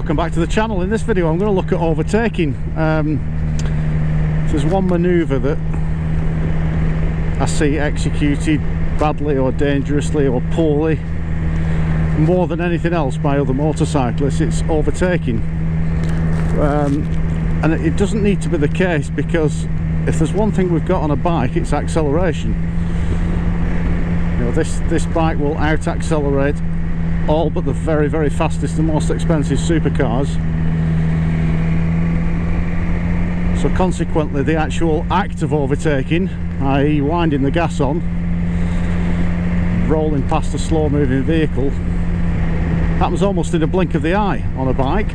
Welcome back to the channel. In this video I'm going to look at overtaking. There's one manoeuvre that I see executed badly or dangerously or poorly more than anything else by other motorcyclists. It's overtaking, and it doesn't need to be the case, because if there's one thing we've got on a bike, it's acceleration. You know, this bike will out accelerate all but the very, very fastest and most expensive supercars. So consequently, the actual act of overtaking, i.e. winding the gas on, rolling past a slow moving vehicle, happens almost in a blink of the eye on a bike.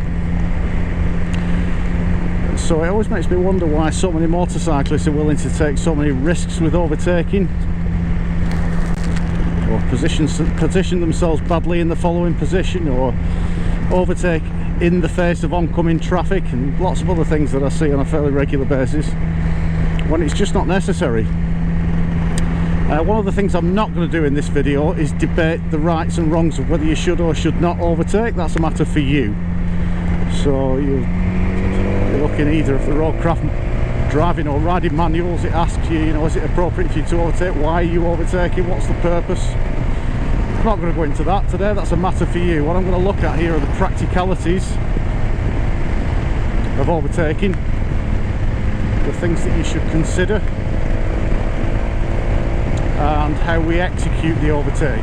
So it always makes me wonder why so many motorcyclists are willing to take so many risks with overtaking, or position themselves badly in the following position, or overtake in the face of oncoming traffic, and lots of other things that I see on a fairly regular basis when it's just not necessary. One of the things I'm not going to do in this video is debate the rights and wrongs of whether you should or should not overtake. That's a matter for you. So you're looking either at the roadcraft driving or riding manuals. It asks you, is it appropriate for you to overtake? Why are you overtaking? What's the purpose? I'm not going to go into that today. That's a matter for you. What I'm going to look at here are the practicalities of overtaking, the things that you should consider, and how we execute the overtake,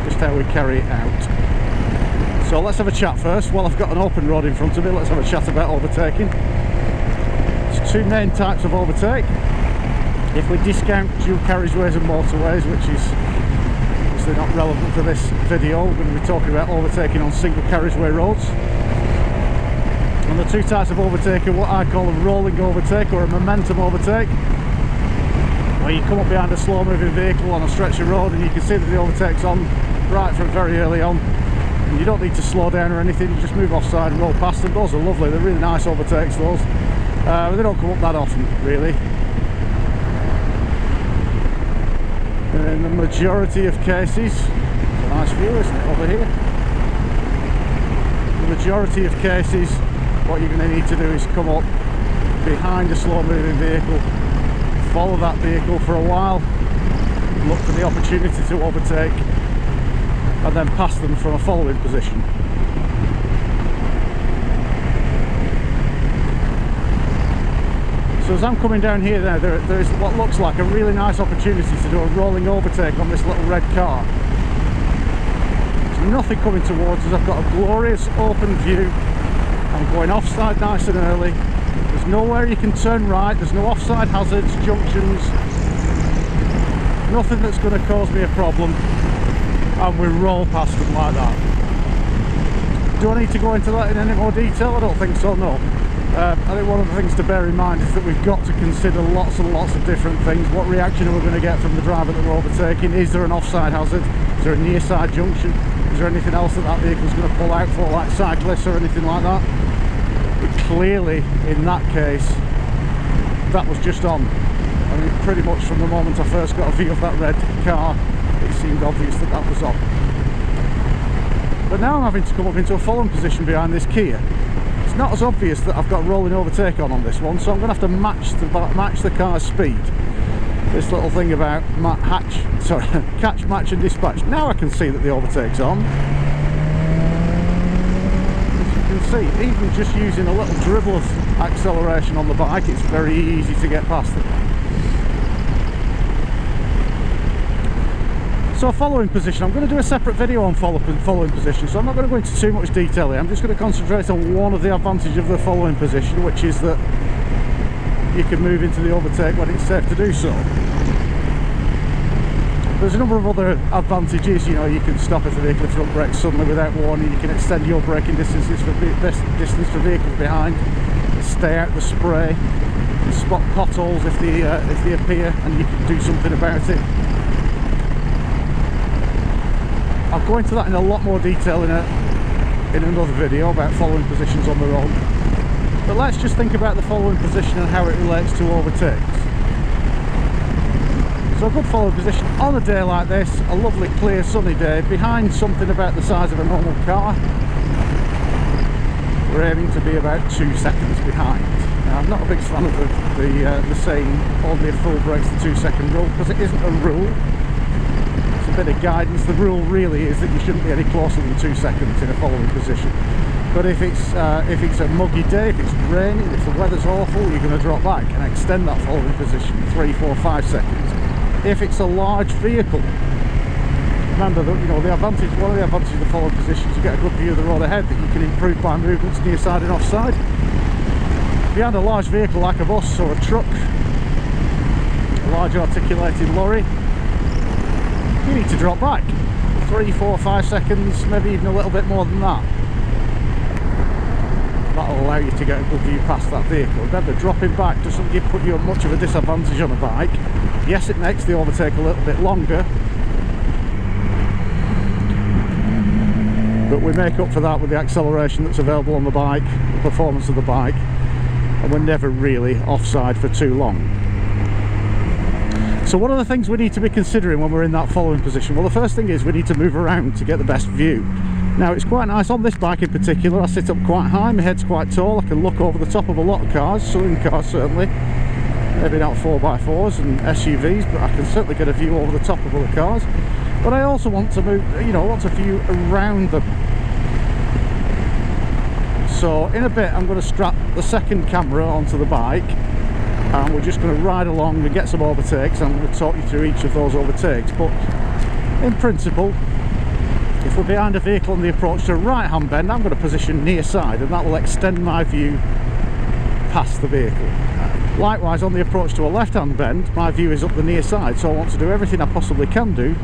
just how we carry it out. So let's have a chat first. Well, I've got an open road in front of me. Let's have a chat about overtaking. There's two main types of overtake. If we discount dual carriageways and motorways, which is obviously not relevant to this video, we're going to be talking about overtaking on single carriageway roads. And the two types of overtake are what I call a rolling overtake, or a momentum overtake, where you come up behind a slow moving vehicle on a stretch of road and you can see that the overtake's on right from very early on. You don't need to slow down or anything, you just move offside and roll past them. Those are lovely, they're really nice overtakes, those. But they don't come up that often, really. In the majority of cases, it's a nice view, isn't it, over here? In the majority of cases, what you're going to need to do is come up behind a slow moving vehicle, follow that vehicle for a while, look for the opportunity to overtake, and then pass them from a following position. So as I'm coming down here now, there is what looks like a really nice opportunity to do a rolling overtake on this little red car. There's nothing coming towards us. I've got a glorious open view. I'm going offside nice and early. There's nowhere you can turn right. There's no offside hazards, junctions, nothing that's going to cause me a problem. And we roll past them like that. Do I need to go into that in any more detail? I don't think so, no. I think one of the things to bear in mind is that we've got to consider lots and lots of different things. What reaction are we going to get from the driver that we're overtaking? Is there an offside hazard? Is there a near side junction? Is there anything else that vehicle's going to pull out for, like cyclists or anything like that? But clearly, in that case, that was just on. I mean, pretty much from the moment I first got a view of that red car, it seemed obvious that that was on. But now I'm having to come up into a following position behind this Kia. It's not as obvious that I've got rolling overtake on this one, so I'm going to have to match the car's speed. This little thing about catch, match and dispatch. Now I can see that the overtake's on. As you can see, even just using a little dribble of acceleration on the bike, it's very easy to get past it. So following position, I'm going to do a separate video on following position, so I'm not going to go into too much detail here. I'm just going to concentrate on one of the advantages of the following position, which is that you can move into the overtake when it's safe to do so. There's a number of other advantages. You can stop if the vehicle front brakes suddenly without warning. You can extend your braking distances for vehicles behind, stay out the spray, spot potholes if they appear, and you can do something about it. I'll go into that in a lot more detail in another video about following positions on the road. But let's just think about the following position and how it relates to overtakes. So a good following position on a day like this, a lovely clear sunny day, behind something about the size of a normal car. we're aiming to be about 2 seconds behind. Now, I'm not a big fan of the saying only a fool breaks the 2 second rule, because it isn't a rule. It's a bit of guidance. The rule really is that you shouldn't be any closer than 2 seconds in a following position. But if it's a muggy day, if it's raining, if the weather's awful, you're going to drop back and extend that following position 3, 4, 5 seconds. If it's a large vehicle, remember that, you know, one of the advantages of the following positions, you get a good view of the road ahead that you can improve by movements near side and offside. Behind a large vehicle like a bus or a truck, a large articulated lorry, you need to drop back 3, 4, 5 seconds, maybe even a little bit more than that. That'll allow you to get a good view past that vehicle. Remember, dropping back doesn't put you at much of a disadvantage on a bike. Yes, it makes the overtake a little bit longer, but we make up for that with the acceleration that's available on the bike, the performance of the bike, and we're never really offside for too long. So what are the things we need to be considering when we're in that following position? Well, the first thing is we need to move around to get the best view. Now, it's quite nice on this bike in particular. I sit up quite high, my head's quite tall, I can look over the top of a lot of cars, saloon cars certainly, maybe not 4x4s and SUVs, but I can certainly get a view over the top of other cars. But I also want to move, you know, I want a view around them. So in a bit I'm going to strap the second camera onto the bike, and we're just going to ride along and get some overtakes. I'm going to talk you through each of those overtakes, but in principle, if we're behind a vehicle on the approach to a right hand bend, I'm going to position near side, and that will extend my view past the vehicle. Likewise, on the approach to a left hand bend, my view is up the near side, so I want to do everything I possibly can do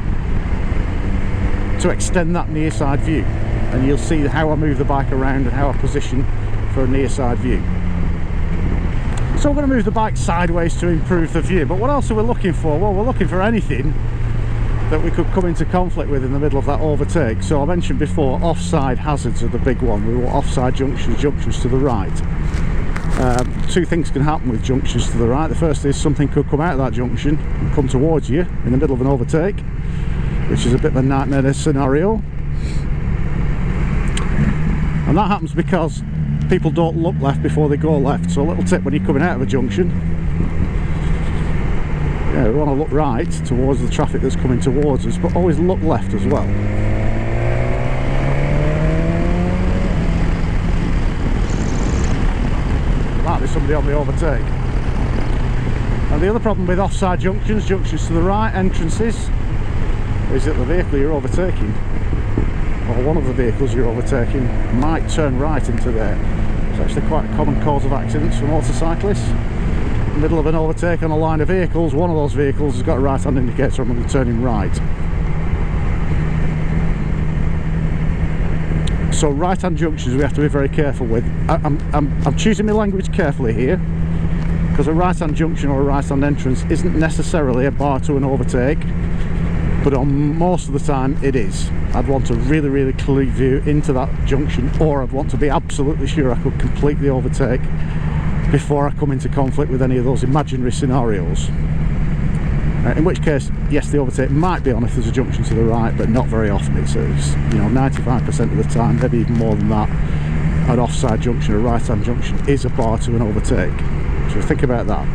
to extend that near side view, and you'll see how I move the bike around and how I position for a near side view. So I'm going to move the bike sideways to improve the view. But what else are we looking for? Well, we're looking for anything that we could come into conflict with in the middle of that overtake. So I mentioned before, offside hazards are the big one. We want offside junctions to the right. Two things can happen with junctions to the right. The first is something could come out of that junction and come towards you in the middle of an overtake, which is a bit of a nightmare scenario. And that happens because people don't look left before they go left. So a little tip when you're coming out of a junction, yeah, we want to look right towards the traffic that's coming towards us, but always look left as well. Might be somebody on the overtake. And the other problem with offside junctions to the right, entrances, is that the vehicle you're overtaking, or one of the vehicles you're overtaking, might turn right into there. It's actually quite a common cause of accidents for motorcyclists. In the middle of an overtake on a line of vehicles, one of those vehicles has got a right hand indicator on them turning right. So right hand junctions we have to be very careful with. I'm choosing my language carefully here, because a right hand junction or a right hand entrance isn't necessarily a bar to an overtake, but on most of the time it is. I'd want a really, really clear view into that junction, or I'd want to be absolutely sure I could complete the overtake before I come into conflict with any of those imaginary scenarios. In which case, yes, the overtake might be on if there's a junction to the right, but not very often. It's you know, 95% of the time, maybe even more than that, an offside junction, a right hand junction is a bar to an overtake. So think about that.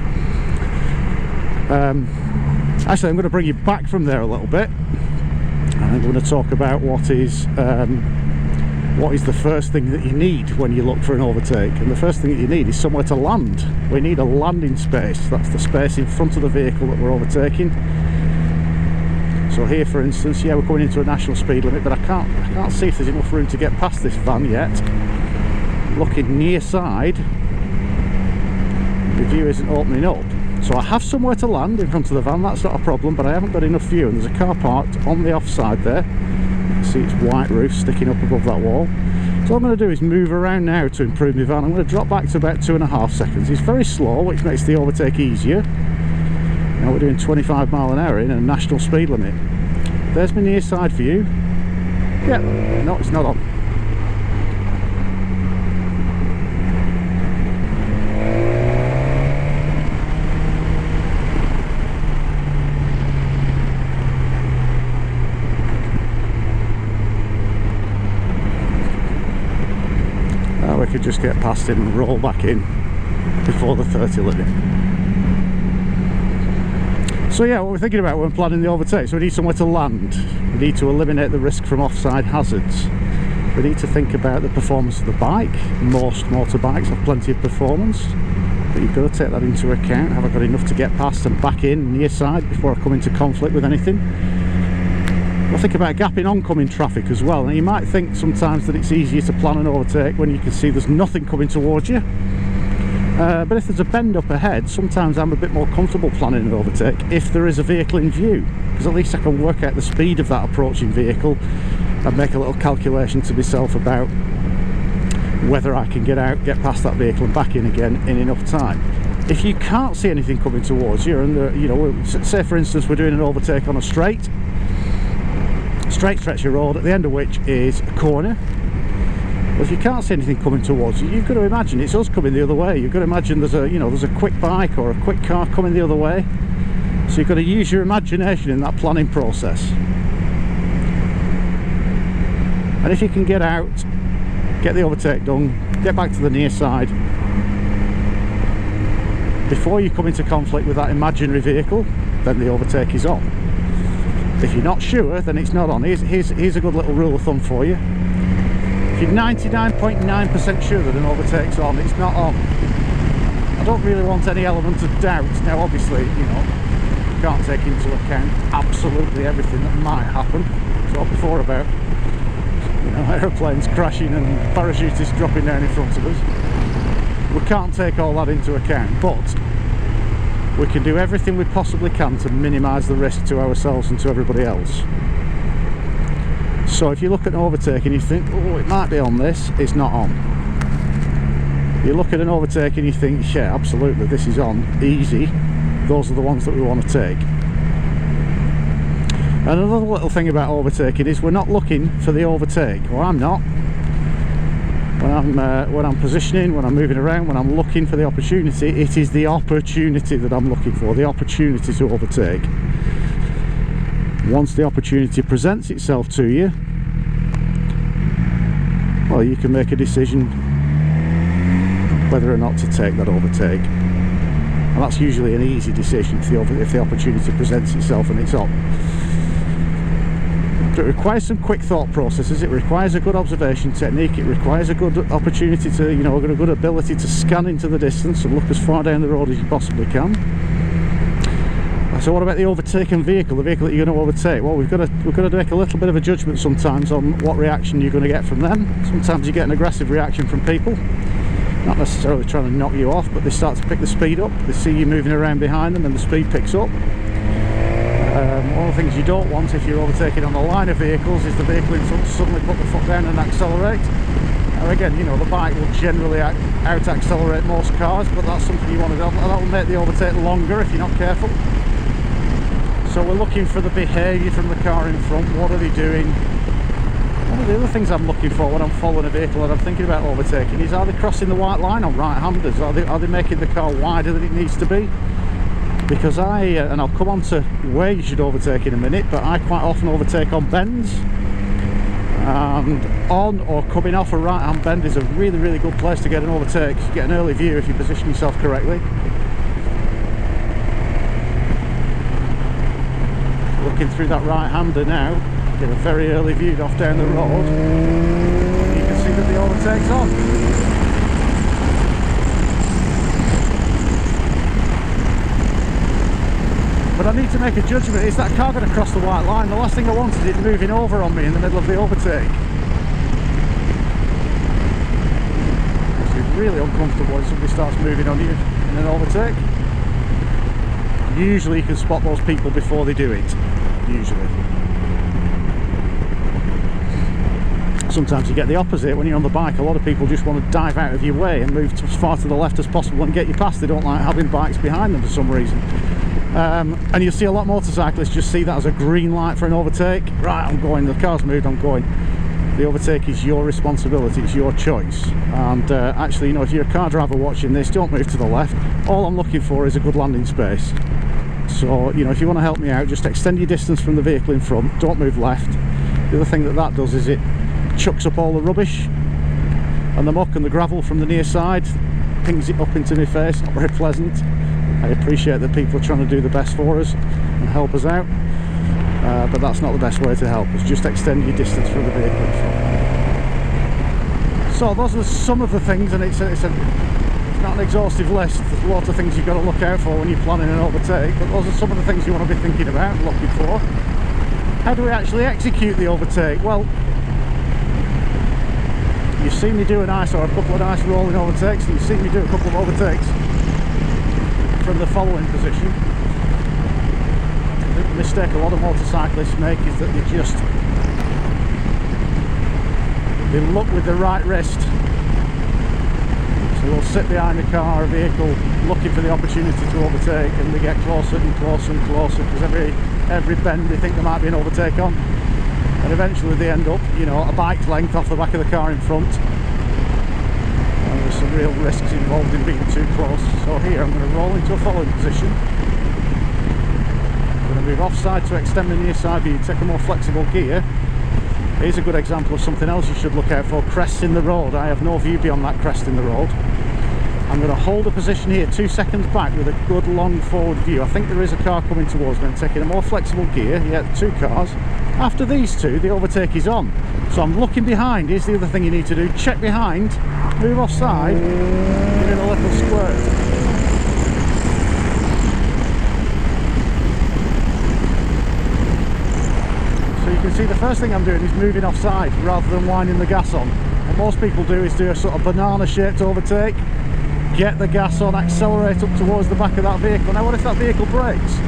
Actually, I'm going to bring you back from there a little bit, and I'm going to talk about what is the first thing that you need when you look for an overtake. And the first thing that you need is somewhere to land. We need a landing space. That's the space in front of the vehicle that we're overtaking. So here, for instance, yeah, we're going into a national speed limit, but I can't see if there's enough room to get past this van yet. Looking near side, the view isn't opening up. So I have somewhere to land in front of the van, that's not a problem, but I haven't got enough view, and there's a car parked on the offside there. See its white roof sticking up above that wall. So what I'm going to do is move around now to improve my van. I'm going to drop back to about 2.5 seconds. It's very slow, which makes the overtake easier. Now we're doing 25 mile an hour in a national speed limit. There's my near side view. Yeah, no, it's not on. We could just get past him and roll back in before the 30 limit. So yeah, what we're thinking about when planning the overtake, so we need somewhere to land, we need to eliminate the risk from offside hazards, we need to think about the performance of the bike. Most motorbikes have plenty of performance, but you've got to take that into account. Have I got enough to get past and back in near side before I come into conflict with anything? We'll think about gapping oncoming traffic as well. Now you might think sometimes that it's easier to plan an overtake when you can see there's nothing coming towards you. But if there's a bend up ahead, sometimes I'm a bit more comfortable planning an overtake if there is a vehicle in view, because at least I can work out the speed of that approaching vehicle and make a little calculation to myself about whether I can get out, get past that vehicle and back in again in enough time. If you can't see anything coming towards you, and you know, say for instance we're doing an overtake on a straight stretch of road, at the end of which is a corner. Well, if you can't see anything coming towards you, you've got to imagine it's us coming the other way. You've got to imagine there's a quick bike or a quick car coming the other way. So you've got to use your imagination in that planning process. And if you can get out, get the overtake done, get back to the near side before you come into conflict with that imaginary vehicle, then the overtake is on. If you're not sure, then it's not on. Here's a good little rule of thumb for you. If you're 99.9% sure that an overtake's on, it's not on. I don't really want any element of doubt. Now obviously, you know, you can't take into account absolutely everything that might happen. So before about, you know, aeroplanes crashing and parachutists dropping down in front of us. We can't take all that into account, but we can do everything we possibly can to minimise the risk to ourselves and to everybody else. So if you look at an overtake and you think, oh, it might be on this, it's not on. You look at an overtake and you think, yeah, absolutely, this is on, easy, those are the ones that we want to take. And another little thing about overtaking is we're not looking for the overtake, or I'm not. When I'm positioning, when I'm moving around, when I'm looking for the opportunity, it is the opportunity that I'm looking for, the opportunity to overtake. Once the opportunity presents itself to you, well, you can make a decision whether or not to take that overtake. And that's usually an easy decision if the opportunity presents itself and it's on. But it requires some quick thought processes, it requires a good observation technique, it requires a good opportunity to, you know, a good ability to scan into the distance and look as far down the road as you possibly can. So what about the overtaken vehicle, the vehicle that you're going to overtake? Well, we've got to make a little bit of a judgment sometimes on what reaction you're going to get from them. Sometimes you get an aggressive reaction from people, not necessarily trying to knock you off, but they start to pick the speed up, they see you moving around behind them and the speed picks up. One of the things you don't want if you're overtaking on the line of vehicles is the vehicle in front suddenly put the foot down and accelerate. Now again, you know, the bike will generally out-accelerate most cars, but that's something you want to do. That will make the overtake longer if you're not careful. So we're looking for the behaviour from the car in front. What are they doing? One of the other things I'm looking for when I'm following a vehicle and I'm thinking about overtaking is, are they crossing the white line on right-handers? Are they making the car wider than it needs to be? Because and I'll come on to where you should overtake in a minute, but I quite often overtake on bends, and on or coming off a right hand bend is a really, really good place to get an overtake. You get an early view if you position yourself correctly. Looking through that right hander now, get a very early view off down the road, you can see that the overtake's on. But I need to make a judgment. Is that car going to cross the white line? The last thing I want is it moving over on me in the middle of the overtake. It's really uncomfortable when somebody starts moving on you in an overtake. Usually you can spot those people before they do it. Usually. Sometimes you get the opposite. When you're on the bike, a lot of people just want to dive out of your way and move as far to the left as possible and get you past. They don't like having bikes behind them for some reason. And you'll see a lot of motorcyclists just see that as a green light for an overtake. Right, I'm going, the car's moved, I'm going. The overtake is your responsibility, it's your choice. And actually, you know, if you're a car driver watching this, don't move to the left. All I'm looking for is a good landing space. So, you know, if you want to help me out, just extend your distance from the vehicle in front, don't move left. The other thing that does is it chucks up all the rubbish. and the muck and the gravel from the near side pings it up into my face. Not very pleasant. I appreciate that people are trying to do the best for us and help us out, but that's not the best way to help us. Just extend your distance from the vehicle in front. So those are some of the things, and it's not an exhaustive list. There's lots of things you've got to look out for when you're planning an overtake, but those are some of the things you want to be thinking about and looking for. How do we actually execute the overtake? Well, you've seen me do a couple of nice rolling overtakes, and you've seen me do a couple of overtakes from the following position. I think the mistake a lot of motorcyclists make is that they look with the right wrist. So they'll sit behind a car or a vehicle looking for the opportunity to overtake, and they get closer and closer and closer because every bend they think there might be an overtake on, and eventually they end up, you know, a bike's length off the back of the car in front. And there's some real risks involved in being too close. So here I'm going to roll into a following position. I'm going to move offside to extend the near side view, take a more flexible gear. Here's a good example of something else you should look out for: crests in the road. I have no view beyond that crest in the road. I'm going to hold a position here 2 seconds back with a good long forward view. I think there is a car coming towards me. I'm taking a more flexible gear. Yeah, 2 cars. After these 2, the overtake is on. So I'm looking behind. Here's the other thing you need to do: check behind, move offside, give it a little squirt. So you can see the first thing I'm doing is moving offside rather than winding the gas on. What most people do is do a sort of banana shaped overtake, get the gas on, accelerate up towards the back of that vehicle. Now what if that vehicle brakes?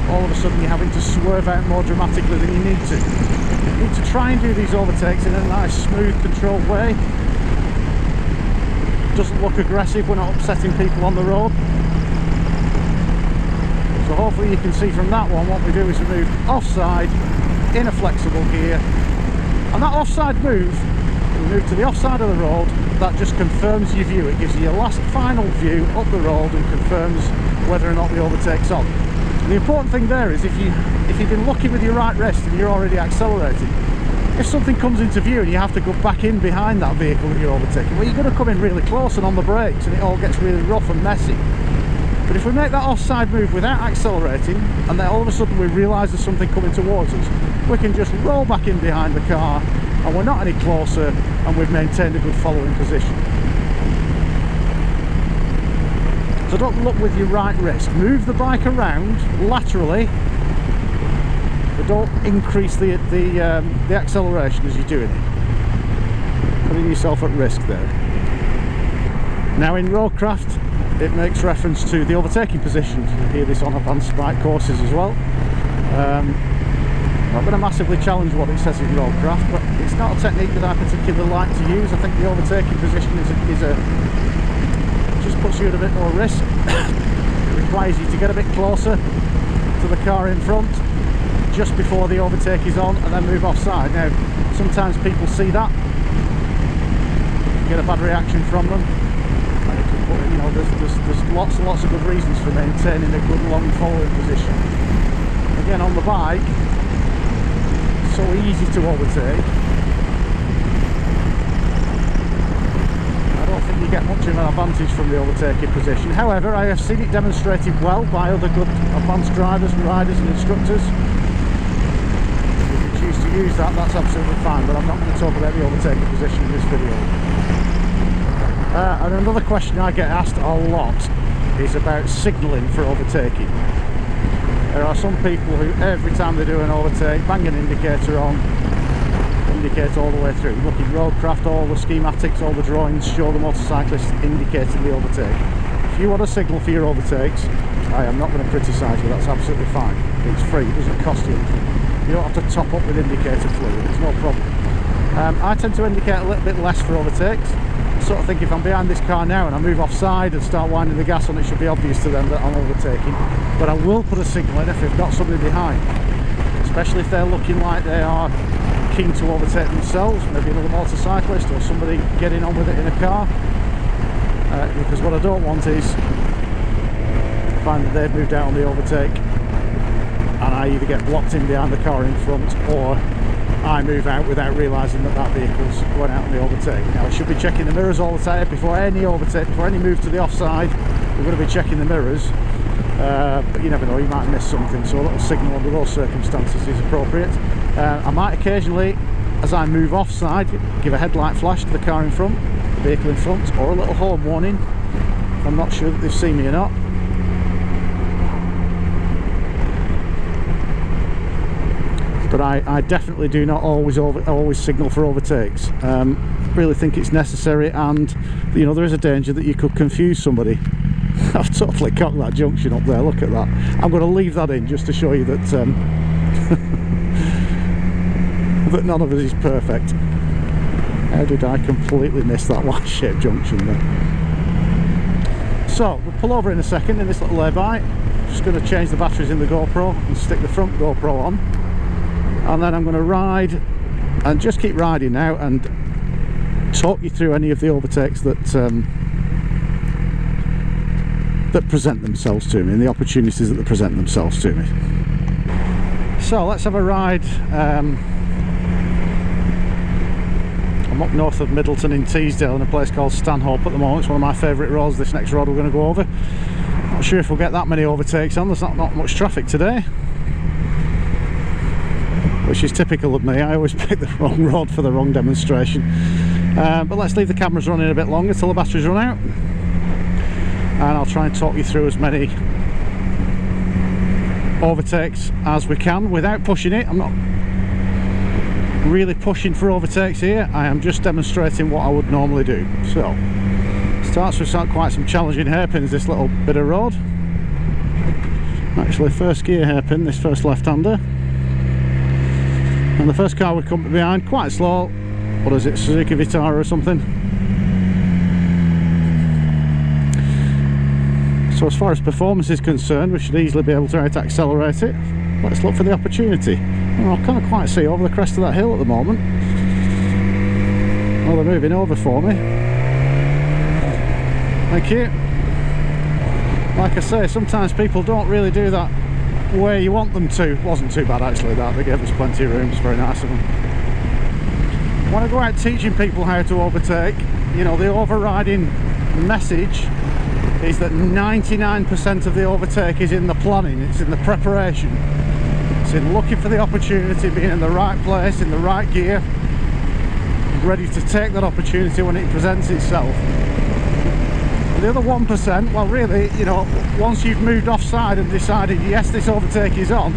All of a sudden you're having to swerve out more dramatically than you need to. You need to try and do these overtakes in a nice, smooth, controlled way. Doesn't look aggressive, we're not upsetting people on the road. So hopefully you can see from that one, what we do is we move offside in a flexible gear. And that offside move, we move to the offside of the road. That just confirms your view. It gives you your last final view up the road and confirms whether or not the overtake's on. And the important thing there is if you've been looking with your right wrist and you're already accelerating, if something comes into view and you have to go back in behind that vehicle that you're overtaking, well, you're going to come in really close and on the brakes, and it all gets really rough and messy. But if we make that offside move without accelerating, and then all of a sudden we realise there's something coming towards us, we can just roll back in behind the car, and we're not any closer, and we've maintained a good following position. So don't look with your right wrist. Move the bike around laterally, but don't increase the acceleration as you're doing it. Putting yourself at risk there. Now in roadcraft, it makes reference to the overtaking position. You hear this on advanced bike courses as well. I'm not going to massively challenge what it says in roadcraft, but it's not a technique that I particularly like to use. I think the overtaking position just puts you at a bit more risk. It requires you to get a bit closer to the car in front just before the overtake is on, and then move offside. Now sometimes people see that, get a bad reaction from them, and it can put, you know, there's lots and lots of good reasons for maintaining a good long forward position. Again, on the bike, it's so easy to overtake. You get much of an advantage from the overtaking position. However, I have seen it demonstrated well by other good advanced drivers and riders and instructors. If you choose to use that, that's absolutely fine, but I'm not going to talk about the overtaking position in this video. And another question I get asked a lot is about signalling for overtaking. There are some people who every time they do an overtake bang an indicator on, indicate all the way through. Look at roadcraft, all the schematics, all the drawings show the motorcyclist indicating the overtake. If you want a signal for your overtakes, I am not going to criticise you, that's absolutely fine. It's free, it doesn't cost you anything. You don't have to top up with indicator fluid, it's no problem. I tend to indicate a little bit less for overtakes. I sort of think if I'm behind this car now and I move offside and start winding the gas on, it should be obvious to them that I'm overtaking. But I will put a signal in if they've got somebody behind, especially if they're looking like they are keen to overtake themselves, maybe another motorcyclist or somebody getting on with it in a car, because what I don't want is to find that they've moved out on the overtake and I either get blocked in behind the car in front, or I move out without realising that that vehicle's going out on the overtake. Now I should be checking the mirrors all the time before any overtake, before any move to the offside. We're going to be checking the mirrors, but you never know, you might miss something, so a little signal under those circumstances is appropriate. I might occasionally, as I move offside, give a headlight flash to the car in front, the vehicle in front, or a little horn warning if I'm not sure that they've seen me or not. But I definitely do not always signal for overtakes. Really think it's necessary, and you know, there is a danger that you could confuse somebody. I've totally cocked that junction up there, look at that. I'm going to leave that in just to show you that that none of it is perfect. How did I completely miss that Y-shaped junction there? So we'll pull over in a second in this little lay-by. Just going to change the batteries in the GoPro and stick the front GoPro on, and then I'm going to ride and just keep riding now and talk you through any of the overtakes that that present themselves to me and the opportunities that present themselves to me. So let's have a ride. I'm up north of Middleton in Teesdale in a place called Stanhope at the moment. It's one of my favourite roads, this next road we're going to go over. Not sure if we'll get that many overtakes on, there's not much traffic today, which is typical of me. I always pick the wrong road for the wrong demonstration. But let's leave the cameras running a bit longer till the batteries run out, and I'll try and talk you through as many overtakes as we can without pushing it. I'm not really pushing for overtakes here, I am just demonstrating what I would normally do. So starts with quite some challenging hairpins, this little bit of road. Actually first gear hairpin, this first left-hander, and the first car would come behind quite slow. What is it, Suzuki Vitara or something? So as far as performance is concerned, we should easily be able to out-accelerate it. Let's look for the opportunity. Well, I can't quite see over the crest of that hill at the moment. Oh, they're moving over for me. Thank you. Like I say, sometimes people don't really do that where you want them to. It wasn't too bad actually, that. They gave us plenty of room, it's very nice of them. When I go out teaching people how to overtake, you know, the overriding message is that 99% of the overtake is in the planning, it's in the preparation. It's in looking for the opportunity, being in the right place, in the right gear, ready to take that opportunity when it presents itself. And the other 1%, well really, you know, once you've moved offside and decided, yes, this overtake is on,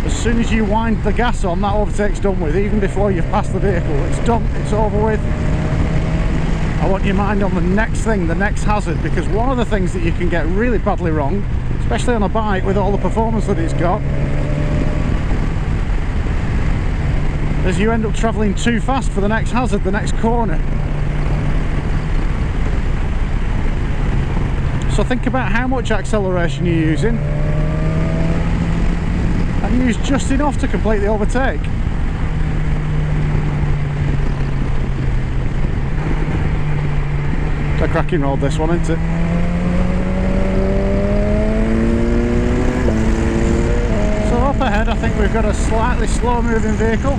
as soon as you wind the gas on, that overtake's done with, even before you've passed the vehicle. It's done, it's over with. I want your mind on the next thing, the next hazard, because one of the things that you can get really badly wrong, especially on a bike with all the performance that it's got, is you end up travelling too fast for the next hazard, the next corner. So think about how much acceleration you're using, and use just enough to complete the overtake. It's a cracking road, this one, isn't it? So up ahead I think we've got a slightly slow moving vehicle.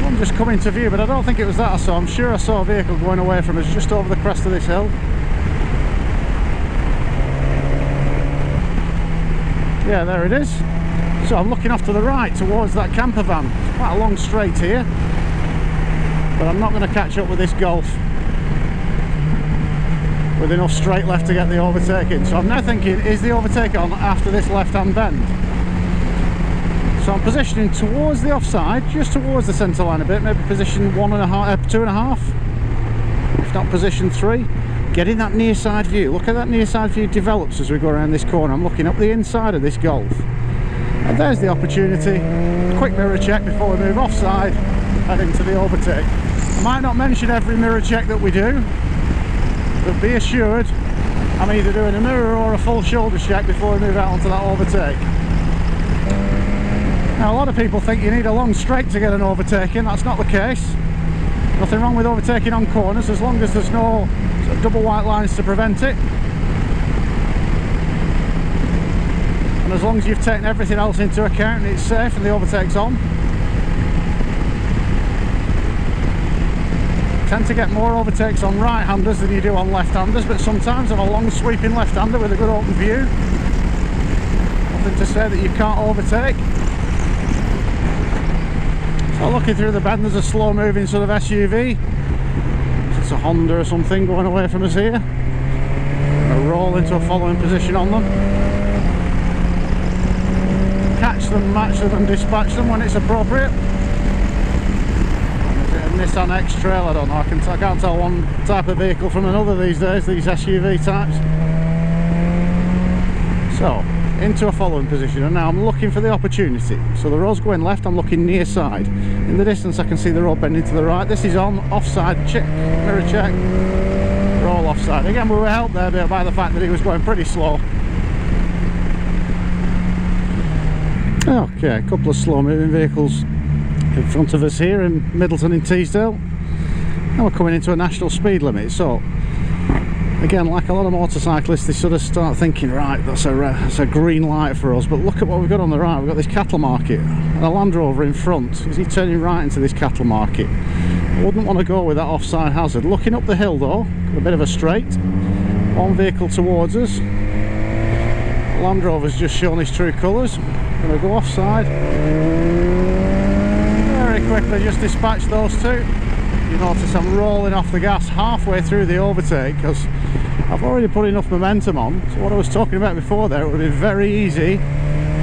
One just come into view, but I don't think it was that I saw. I'm sure I saw a vehicle going away from us just over the crest of this hill. Yeah, there it is. So I'm looking off to the right towards that camper van. It's quite a long straight here, but I'm not going to catch up with this Golf with enough straight left to get the overtaking. So I'm now thinking, is the overtake on after this left-hand bend? So I'm positioning towards the offside, just towards the centre line a bit, maybe position 2.5, if not position 3. Getting that near side view. Look at that near side view develops as we go around this corner. I'm looking up the inside of this Golf. And there's the opportunity. Quick mirror check before we move offside and into the overtake. I might not mention every mirror check that we do, but be assured I'm either doing a mirror or a full shoulder check before we move out onto that overtake. Now a lot of people think you need a long straight to get an overtaking. That's not the case. Nothing wrong with overtaking on corners as long as there's no sort of double white lines to prevent it, and as long as you've taken everything else into account and it's safe and the overtake's on. tend to get more overtakes on right-handers than you do on left-handers, but sometimes on a long sweeping left-hander with a good open view, nothing to say that you can't overtake. So looking through the bend, there's a slow moving sort of SUV. It's a Honda or something going away from us here. I'll roll into a following position on them. Catch them, match them and dispatch them when it's appropriate. Is it a Nissan X-Trail? I don't know, I can't tell one type of vehicle from another these days, these SUV types. So, into a following position, and now I'm looking for the opportunity. So the road's going left, I'm looking near side. In the distance I can see the road bending to the right. This is on, offside, check, mirror check, roll offside. Again, we were helped there by the fact that he was going pretty slow. Okay, a couple of slow moving vehicles in front of us here in Middleton in Teesdale. Now we're coming into a national speed limit, so again, like a lot of motorcyclists, they sort of start thinking, right, that's a green light for us, but look at what we've got on the right. We've got this cattle market and a Land Rover in front. Is he turning right into this cattle market? I wouldn't want to go with that offside hazard. Looking up the hill though, got a bit of a straight, one vehicle towards us. Land Rover's just shown his true colours. Going to go offside. Very quickly just dispatch those two. You notice I'm rolling off the gas halfway through the overtake because I've already put enough momentum on. So what I was talking about before there, it would be very easy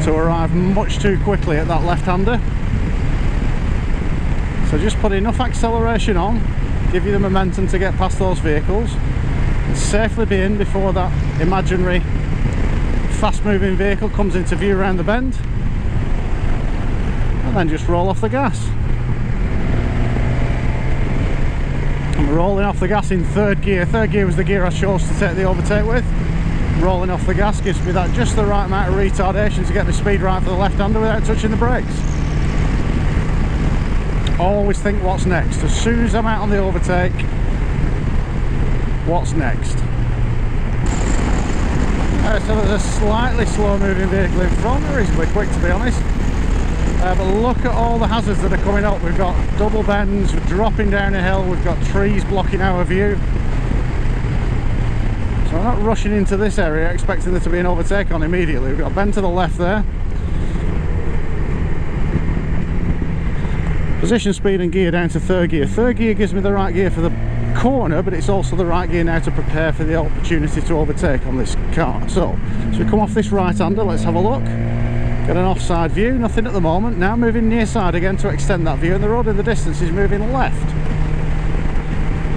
to arrive much too quickly at that left-hander. So just put enough acceleration on, give you the momentum to get past those vehicles and safely be in before that imaginary fast-moving vehicle comes into view around the bend, and then just roll off the gas. I'm rolling off the gas in third gear. Third gear was the gear I chose to take the overtake with. Rolling off the gas gives me that just the right amount of retardation to get the speed right for the left-hander without touching the brakes. Always think what's next. As soon as I'm out on the overtake, what's next? So there's a slightly slow moving vehicle in front, reasonably quick to be honest. But look at all the hazards that are coming up. We've got double bends, we're dropping down a hill, we've got trees blocking our view. So I'm not rushing into this area expecting there to be an overtake on immediately. We've got a bend to the left there. Position, speed and gear down to third gear. Third gear gives me the right gear for the corner, but it's also the right gear now to prepare for the opportunity to overtake on this car. So as we come off this right-hander, let's have a look. Get an offside view, nothing at the moment. Now moving near side again to extend that view, and the road in the distance is moving left.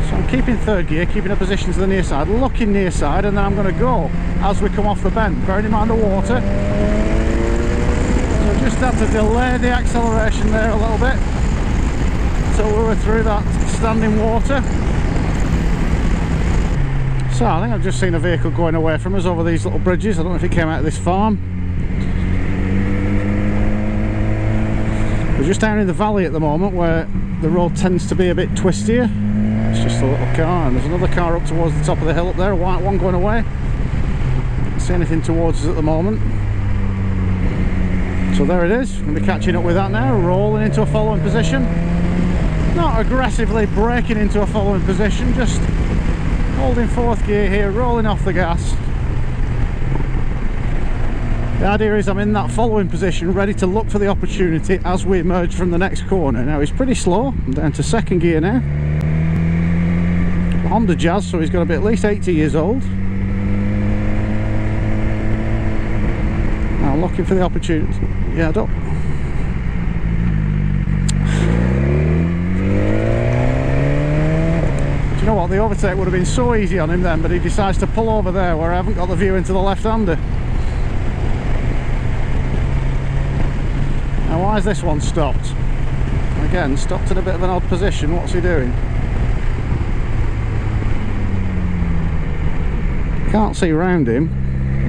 So I'm keeping third gear, keeping a position to the near side, looking near side, and then I'm going to go as we come off the bend, bearing in mind the water. So just had to delay the acceleration there a little bit until we were through that standing water. So I think I've just seen a vehicle going away from us over these little bridges. I don't know if it came out of this farm. We're just down in the valley at the moment where the road tends to be a bit twistier. It's just a little car, and there's another car up towards the top of the hill up there, a white one going away. Don't see anything towards us at the moment. So there it is, going to be catching up with that now, rolling into a following position. Not aggressively braking into a following position, just holding fourth gear here, rolling off the gas. The idea is I'm in that following position, ready to look for the opportunity as we emerge from the next corner. Now he's pretty slow, I'm down to second gear now. Honda Jazz, so he's got to be at least 80 years old. Now looking for the opportunity. Yeah, I don't... Do you know what, the overtake would have been so easy on him then, but he decides to pull over there where I haven't got the view into the left-hander. Now why is this one stopped? Again, stopped in a bit of an odd position. What's he doing? Can't see round him.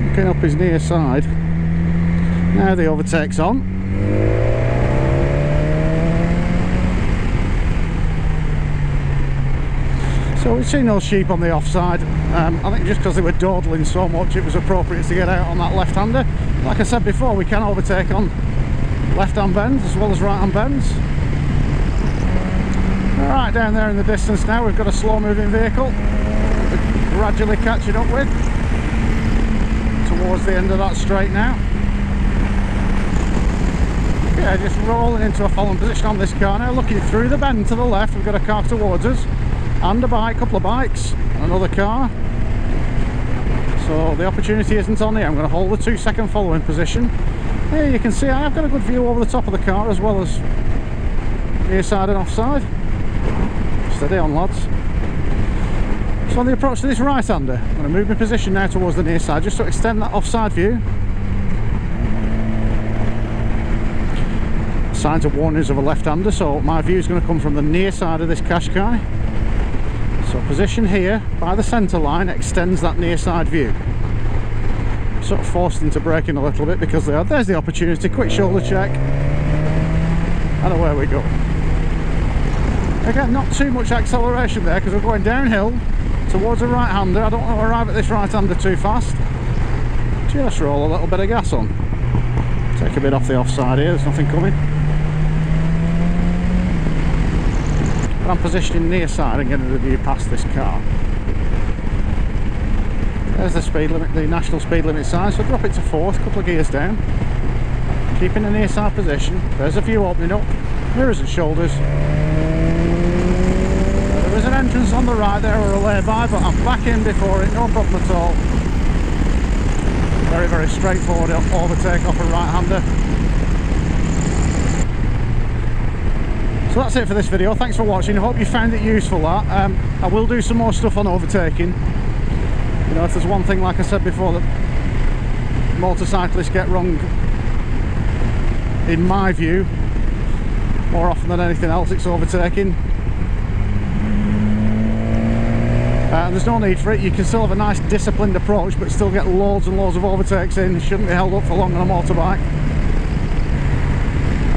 Looking up his near side. Now the overtake's on. So we've seen those sheep on the offside. I think just because they were dawdling so much, it was appropriate to get out on that left-hander. Like I said before, we can overtake on left-hand bends as well as right-hand bends. Right down there in the distance now, we've got a slow moving vehicle we're gradually catching up with towards the end of that straight now. Yeah, just rolling into a following position on this car now, looking through the bend to the left. We've got a car towards us and a bike, couple of bikes and another car, so the opportunity isn't on here. I'm going to hold the 2-second following position. Here you can see I have got a good view over the top of the car as well as near side and offside. Steady on, lads. So on the approach to this right-hander, I'm going to move my position now towards the near side just to extend that offside view. Signs of warnings of a left-hander, so my view is going to come from the near side of this Qashqai. So position here by the centre line extends that near side view. Sort of forced into braking a little bit because there's the opportunity. Quick shoulder check and away we go. Again, not too much acceleration there because we're going downhill towards a right-hander. I don't want to arrive at this right-hander too fast. Just roll a little bit of gas on. Take a bit off the offside here, there's nothing coming. But I'm positioning near side and getting the view past this car. There's the speed limit, the national speed limit sign, so drop it to 4th, couple of gears down. Keeping the near side position. There's a view opening up, mirrors and shoulders. There is an entrance on the right there or a lay-by, but I'm back in before it, no problem at all. Very, very straightforward overtake off a right-hander. So that's it for this video. Thanks for watching. I hope you found it useful. That I will do some more stuff on overtaking. You know, if there's one thing, like I said before, that motorcyclists get wrong, in my view, more often than anything else, it's overtaking. And there's no need for it. You can still have a nice disciplined approach but still get loads and loads of overtakes in. It shouldn't be held up for long on a motorbike.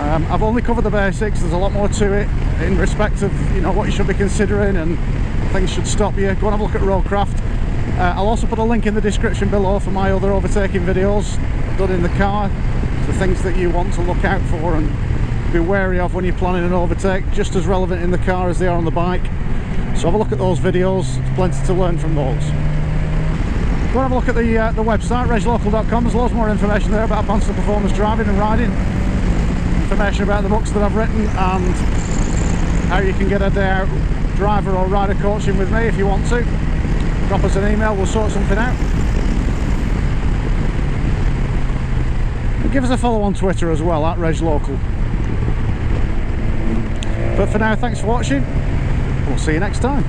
I've only covered the basics. There's a lot more to it in respect of, you know, what you should be considering and things should stop you. Go and have a look at roadcraft. I'll also put a link in the description below for my other overtaking videos done in the car, the things that you want to look out for and be wary of when you're planning an overtake, just as relevant in the car as they are on the bike. So have a look at those videos, there's plenty to learn from those. Go and have a look at the website, reglocal.com. There's loads more information there about advanced performance driving and riding, information about the books that I've written and how you can get a day out driver or rider coaching with me if you want to. Drop us an email, we'll sort something out. And give us a follow on Twitter as well, at reglocal. But for now, thanks for watching. We'll see you next time.